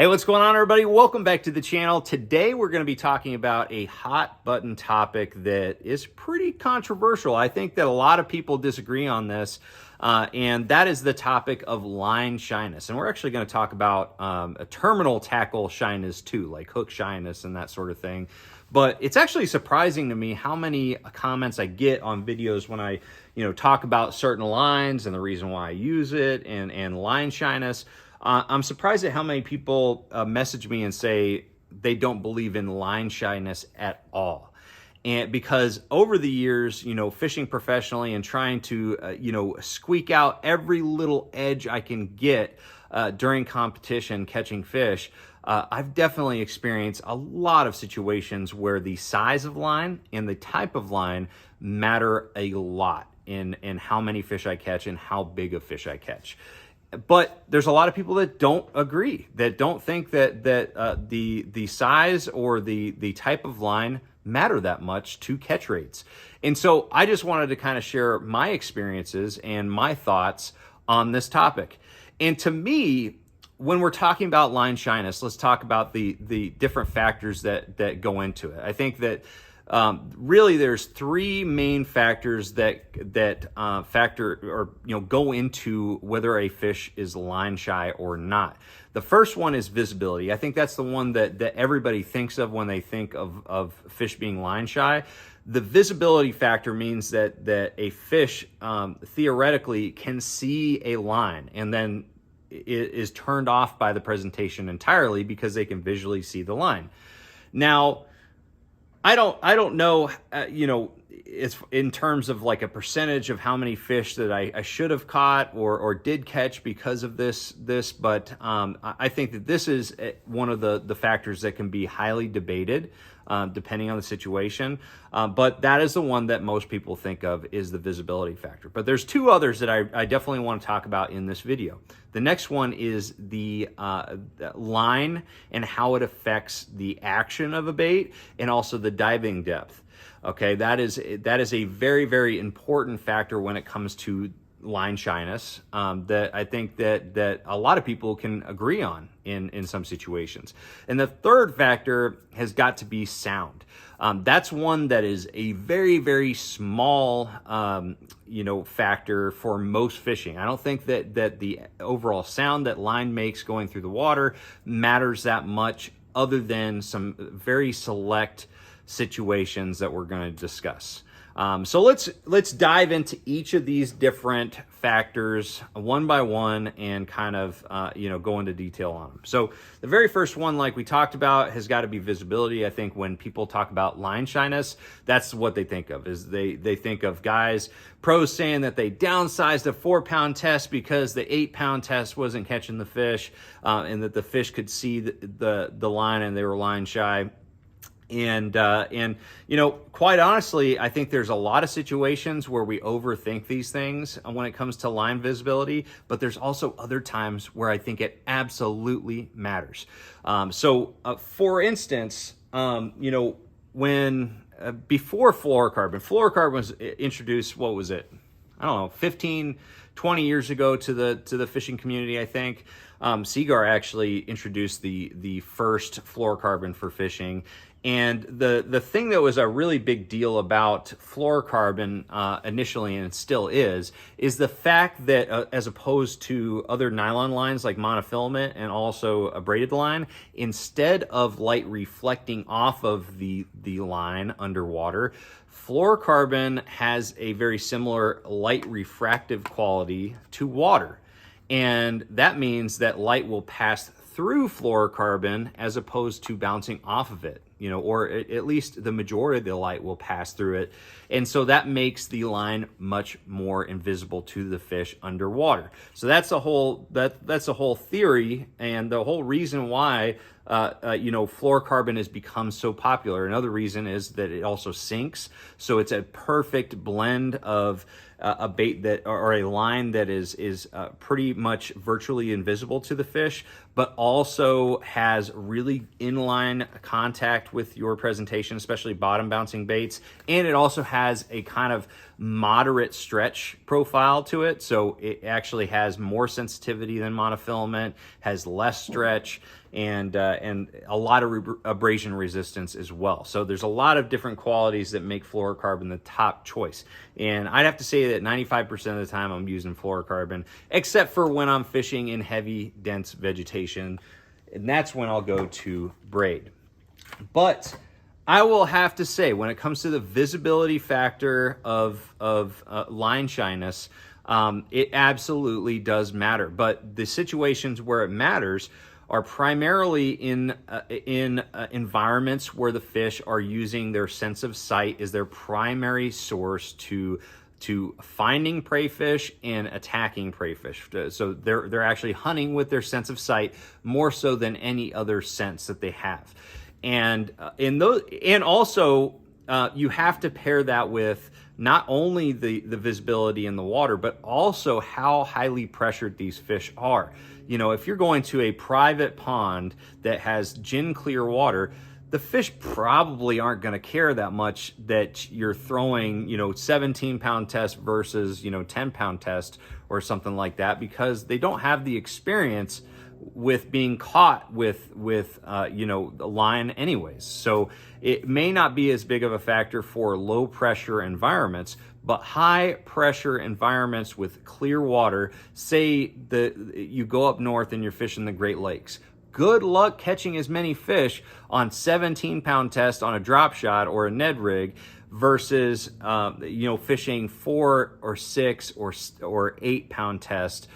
Hey, what's going on, everybody? Welcome back to the channel. Today, we're going to be talking about a hot button topic that is pretty controversial. I think that a lot of people disagree on this, and that is the topic of line shyness. And we're actually going to talk about a terminal tackle shyness too, like hook shyness and that sort of thing. But it's actually surprising to me how many comments I get on videos when I, talk about certain lines and the reason why I use it and line shyness. I'm surprised at how many people message me and say they don't believe in line shyness at all. And because over the years, fishing professionally and trying to, squeak out every little edge I can get during competition catching fish, I've definitely experienced a lot of situations where the size of line and the type of line matter a lot in how many fish I catch and how big of fish I catch. But there's a lot of people that don't agree, that don't think that the size or the type of line matter that much to catch rates. And so I just wanted to kind of share my experiences and my thoughts on this topic. And to me, when we're talking about line shyness, let's talk about the different factors that go into it. I think that really there's three main factors that factor or go into whether a fish is line shy or not. The first one is visibility. I think that's the one that everybody thinks of when they think of fish being line shy. The visibility factor means that a fish theoretically can see a line and then is turned off by the presentation entirely because they can visually see the line. Now, I don't know, it's in terms of like a percentage of how many fish that I should have caught or did catch because of this, but I think that this is one of the factors that can be highly debated depending on the situation. But that is the one that most people think of is the visibility factor. But there's two others that I definitely want to talk about in this video. The next one is the line and how it affects the action of a bait and also the diving depth. Okay, that is a very, very important factor when it comes to line shyness that I think that a lot of people can agree on in some situations. And the third factor has got to be sound. That's one that is a very, very small, factor for most fishing. I don't think that the overall sound that line makes going through the water matters that much, other than some very select situations that we're going to discuss. So let's dive into each of these different factors one by one and kind of go into detail on them. So the very first one, like we talked about, has got to be visibility. I think when people talk about line shyness, that's what they think of, is they think of pros saying that they downsized a 4-pound test because the 8-pound test wasn't catching the fish, and that the fish could see the line and they were line shy. And quite honestly, I think there's a lot of situations where we overthink these things when it comes to line visibility, but there's also other times where I think it absolutely matters. For instance, when before fluorocarbon was introduced, what was it? I don't know, 15, 20 years ago to the fishing community, I think. Seaguar actually introduced the first fluorocarbon for fishing. And the thing that was a really big deal about fluorocarbon initially, and it still is the fact that as opposed to other nylon lines like monofilament and also a braided line, instead of light reflecting off of the line underwater, fluorocarbon has a very similar light refractive quality to water. And that means that light will pass through fluorocarbon as opposed to bouncing off of it, or at least the majority of the light will pass through it. And so that makes the line much more invisible to the fish underwater. So that's the whole theory and the whole reason why fluorocarbon has become so popular. Another reason is that it also sinks. So it's a perfect blend of a bait or a line that is pretty much virtually invisible to the fish, but also has really inline contact with your presentation, especially bottom bouncing baits. And it also has a kind of moderate stretch profile to it. So it actually has more sensitivity than monofilament, has less stretch, and a lot of abrasion resistance as well. So there's a lot of different qualities that make fluorocarbon the top choice. And I'd have to say that 95% of the time I'm using fluorocarbon, except for when I'm fishing in heavy, dense vegetation, and that's when I'll go to braid. But I will have to say, when it comes to the visibility factor of line shyness, it absolutely does matter. But the situations where it matters are primarily in environments where the fish are using their sense of sight as their primary source to finding prey fish and attacking prey fish. So they're actually hunting with their sense of sight more so than any other sense that they have. And also you have to pair that with not only the visibility in the water, but also how highly pressured these fish are. You know, if you're going to a private pond that has gin clear water, the fish probably aren't going to care that much that you're throwing, 17-pound test versus, 10-pound test or something like that, because they don't have the experience with being caught with the line anyways. So it may not be as big of a factor for low pressure environments, but high pressure environments with clear water, say you go up north and you're fishing the Great Lakes. Good luck catching as many fish on 17-pound test on a drop shot or a Ned rig versus fishing 4 or 6 or 8-pound test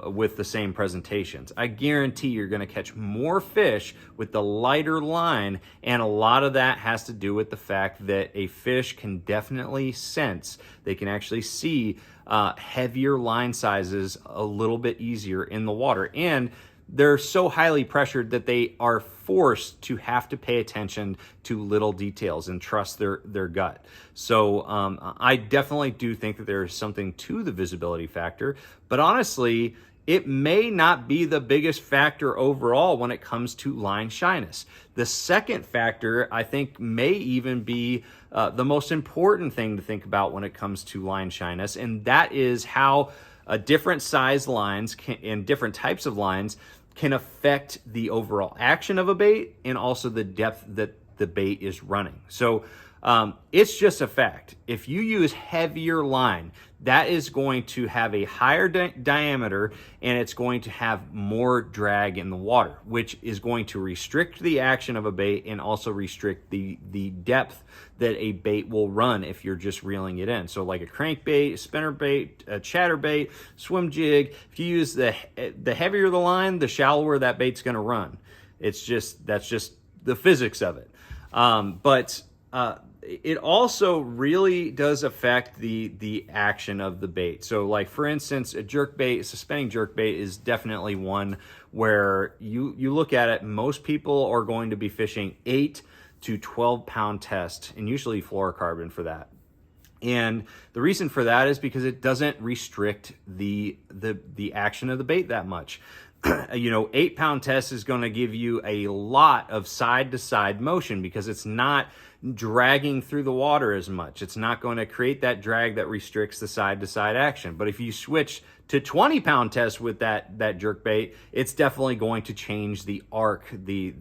with the same presentations. I guarantee you're going to catch more fish with the lighter line, and a lot of that has to do with the fact that a fish can definitely sense, they can actually see heavier line sizes a little bit easier in the water, and they're so highly pressured that they are forced to have to pay attention to little details and trust their gut. So I definitely do think that there is something to the visibility factor, but honestly, it may not be the biggest factor overall when it comes to line shyness. The second factor, I think, may even be the most important thing to think about when it comes to line shyness, and that is how different size lines and different types of lines can affect the overall action of a bait and also the depth that the bait is running. So it's just a fact. If you use heavier line, that is going to have a higher diameter and it's going to have more drag in the water, which is going to restrict the action of a bait and also restrict the depth that a bait will run if you're just reeling it in. So like a crankbait, a spinnerbait, a chatterbait, swim jig, if you use the heavier the line, the shallower that bait's going to run. That's just the physics of it. But it also really does affect the action of the bait. So like, for instance, a jerkbait, a suspending jerkbait is definitely one where you look at it, most people are going to be fishing 8 to 12-pound test, and usually fluorocarbon for that. And the reason for that is because it doesn't restrict the action of the bait that much. 8-pound test is going to give you a lot of side-to-side motion because it's not dragging through the water as much. It's not going to create that drag that restricts the side-to-side action. But if you switch to 20-pound test with that jerkbait, it's definitely going to change the arc, the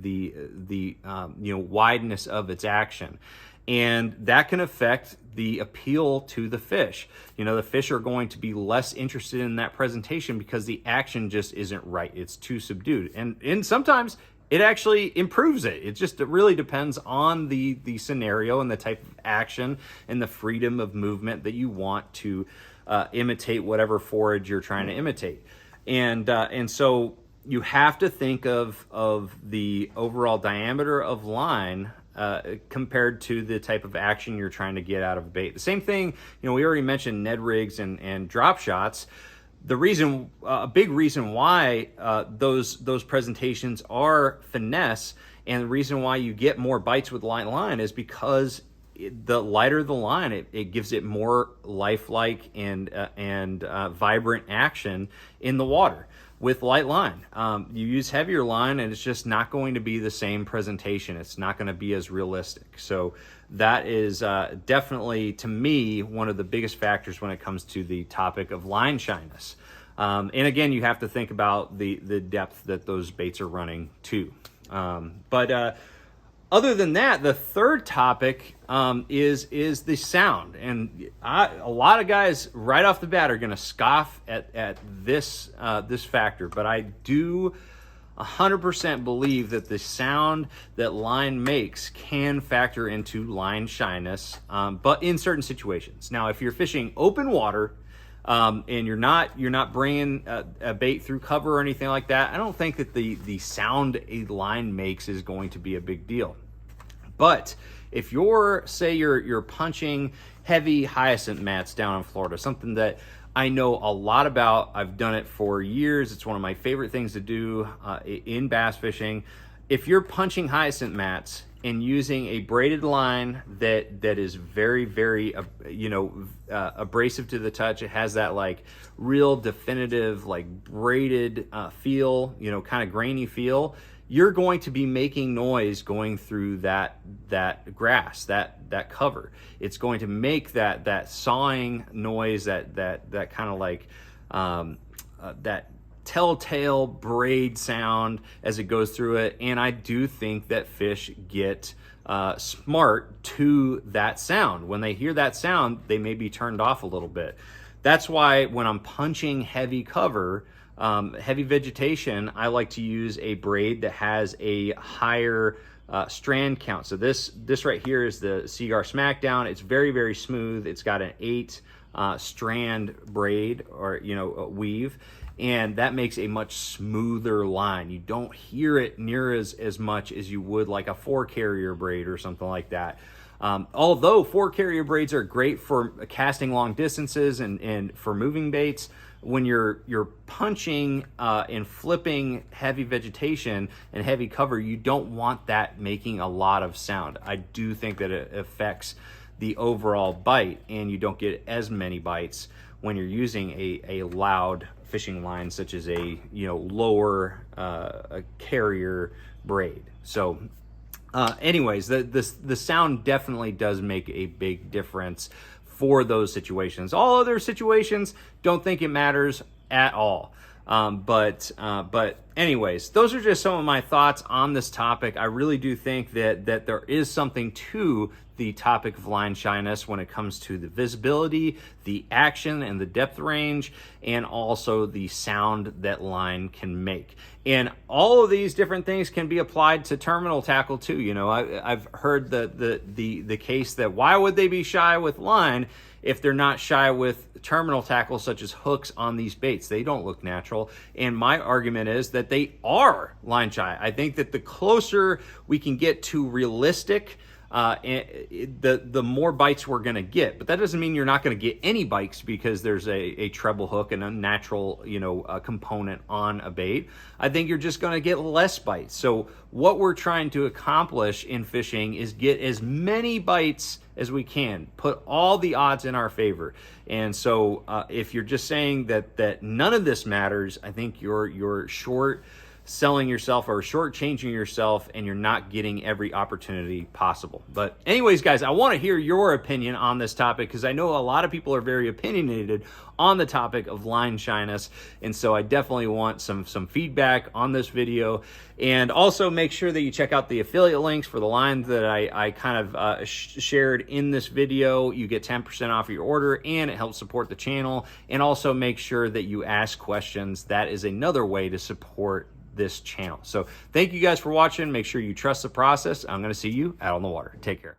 wideness of its action. And that can affect the appeal to the fish. The fish are going to be less interested in that presentation because the action just isn't right. It's too subdued. And sometimes it actually improves it. It really depends on the scenario and the type of action and the freedom of movement that you want to imitate whatever forage you're trying to imitate. And so you have to think of the overall diameter of line compared to the type of action you're trying to get out of a bait. The same thing, we already mentioned Ned rigs and drop shots. A big reason why those presentations are finesse, and the reason why you get more bites with light line is because the lighter the line, it gives it more lifelike and vibrant action in the water. With light line, you use heavier line and it's just not going to be the same presentation. It's not going to be as realistic. So that is definitely, to me, one of the biggest factors when it comes to the topic of line shyness. And again, you have to think about the depth that those baits are running too. Other than that, the third topic is the sound. And a lot of guys right off the bat are going to scoff at this factor, but I do 100% believe that the sound that line makes can factor into line shyness, but in certain situations. Now, if you're fishing open water and you're not bringing a bait through cover or anything like that, I don't think that the sound a line makes is going to be a big deal. But if you're punching heavy hyacinth mats down in Florida, something that I know a lot about, I've done it for years, it's one of my favorite things to do in bass fishing. If you're punching hyacinth mats and using a braided line that is very, very abrasive to the touch, it has that like real definitive like braided feel, kind of grainy feel, you're going to be making noise going through that grass, that cover. It's going to make that sawing noise, that kind of like that telltale braid sound as it goes through it. And I do think that fish get smart to that sound. When they hear that sound, they may be turned off a little bit. That's why when I'm punching heavy cover, heavy vegetation, I like to use a braid that has a higher strand count. So this right here is the Seaguar Smackdown. It's very, very smooth. It's got an 8 strand braid or weave, and that makes a much smoother line. You don't hear it near as much as you would like a 4-carrier braid or something like that. Although 4-carrier braids are great for casting long distances and for moving baits, when you're punching and flipping heavy vegetation and heavy cover, you don't want that making a lot of sound. I do think that it affects the overall bite, and you don't get as many bites when you're using a loud fishing line such as a lower a carrier braid. So anyways, the sound definitely does make a big difference for those situations. All other situations, don't think it matters at all. But anyways, those are just some of my thoughts on this topic. I really do think that there is something to the topic of line shyness when it comes to the visibility, the action, and the depth range, and also the sound that line can make. And all of these different things can be applied to terminal tackle too. I've heard the case that why would they be shy with line if they're not shy with terminal tackle such as hooks on these baits? They don't look natural. And my argument is that they are line shy. I think that the closer we can get to realistic, the more bites we're going to get. But that doesn't mean you're not going to get any bites because there's a treble hook and a natural component on a bait. I think you're just going to get less bites. So what we're trying to accomplish in fishing is get as many bites as we can, put all the odds in our favor. And so if you're just saying that none of this matters, I think you're short selling yourself or shortchanging yourself, and you're not getting every opportunity possible. But anyways, guys, I want to hear your opinion on this topic because I know a lot of people are very opinionated on the topic of line shyness, and so I definitely want some feedback on this video. And also make sure that you check out the affiliate links for the lines that I kind of shared in this video. You get 10% off your order, and it helps support the channel. And also make sure that you ask questions. That is another way to support this channel. So thank you guys for watching. Make sure you trust the process. I'm going to see you out on the water. Take care.